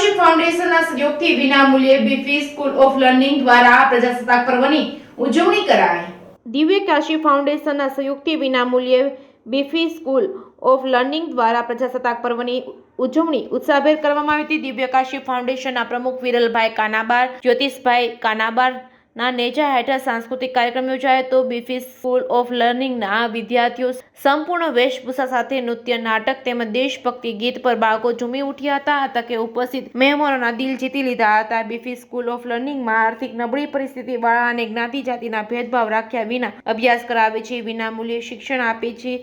કૌશિક ફાઉન્ડેશનના સહયોગથી વિનામૂલ્યે બીફી સ્કૂલ ઓફ લર્નિંગ દ્વારા પ્રજાસત્તાક પર્વની ઉજવણી કરાઈ। દિવ્ય કાશી ફાઉન્ડેશનના સહયોગથી વિનામૂલ્યે બીફી સ્કૂલ ઓફ લર્નિંગ દ્વારા પ્રજાસત્તાક પર્વની ઉજવણી ઉત્સાહભેર કરવામાં આવી હતી। દિવ્ય કાશી ફાઉન્ડેશનના પ્રમુખ વિરલભાઈ કાનાબાર, જ્યોતિષભાઈ કાનાબારના નેજા હેઠળ સાંસ્કૃતિક કાર્યક્રમ યોજાયો હતો। બીફી સ્કૂલ ઓફ લર્નિંગના વિદ્યાર્થીઓ સંપૂર્ણ વેશભૂષા સાથે નૃત્ય, નાટક તેમજ દેશભક્તિ ગીત પર બાળકો ઝૂમી ઉઠ્યા હતા। તકે ઉપસ્થિત મહેમાનોના દિલ જીતી લીધા હતા। બીફી સ્કૂલ ઓફ લર્નિંગમાં આર્થિક નબળી પરિસ્થિતિવાળા અને જ્ઞાતિ જાતિના ભેદભાવ રાખ્યા વિના અભ્યાસ કરાવે છે, વિનામૂલ્યે શિક્ષણ આપે છે।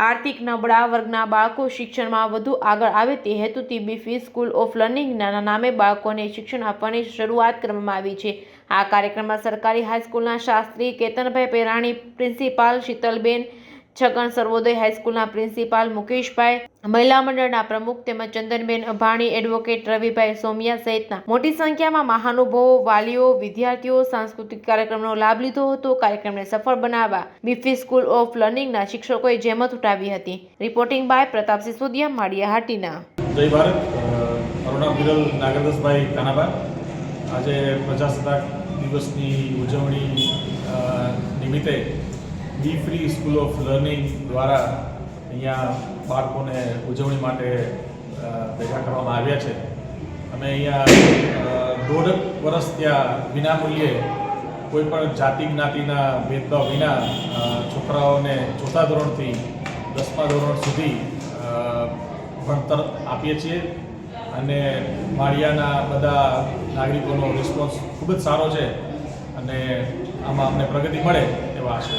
આર્થિક નબળા વર્ગના બાળકો શિક્ષણમાં વધુ આગળ આવે તે હેતુથી બીફી સ્કૂલ ઓફ લર્નિંગના નામે બાળકોને શિક્ષણ આપવાની શરૂઆત કરવામાં આવી છે। આ કાર્યક્રમમાં સરકારી હાઈસ્કૂલના શાસ્ત્રી કેતનભાઈ પેરાણી, પ્રિન્સિપાલ શીતલબેન, છગન સર્વોદય હાઈસ્કૂલના પ્રિન્સિપાલ મુકેશભાઈ, મહિલા મંડળના પ્રમુખ તેમજ ચંદનબેન અભાણી, એડવોકેટ રવિભાઈ સોમિયા સહિતના મોટી સંખ્યામાં મહાનુભાવો, વાલીઓ, વિદ્યાર્થીઓ સાંસ્કૃતિક કાર્યક્રમનો લાભ લીધો હતો। કાર્યક્રમને સફળ બનાવવા બીફી સ્કૂલ ઓફ લર્નિંગના શિક્ષકોએ જહેમત ઉઠાવી હતી। Reporting by Pratap Sisodia, Maliya Hatina. જય ભારત। અરુણા વિરલ નાગરદાસભાઈ કાનાબાર। આજે પ્રજાસત્તાક દિવસની ઉજવણી નિમિત્તે બીફ્રી સ્કૂલ ઓફ લર્નિંગ દ્વારા અહીંયા બાળકોને ઉજવણી માટે ભેગા કરવામાં આવ્યા છે। અમે અહીંયા 1.5 વર્ષ ત્યાં વિનામૂલ્યે કોઈ પણ જાતિ જ્ઞાતિના ભેદભાવ વિના છોકરાઓને 4થા ધોરણથી 10મા ધોરણ સુધી ભણતર આપીએ છીએ અને માળિયાના બધા નાગરિકોનો રિસ્પોન્સ ખૂબ જ સારો છે અને આમાં અમને પ્રગતિ મળે એવા આશય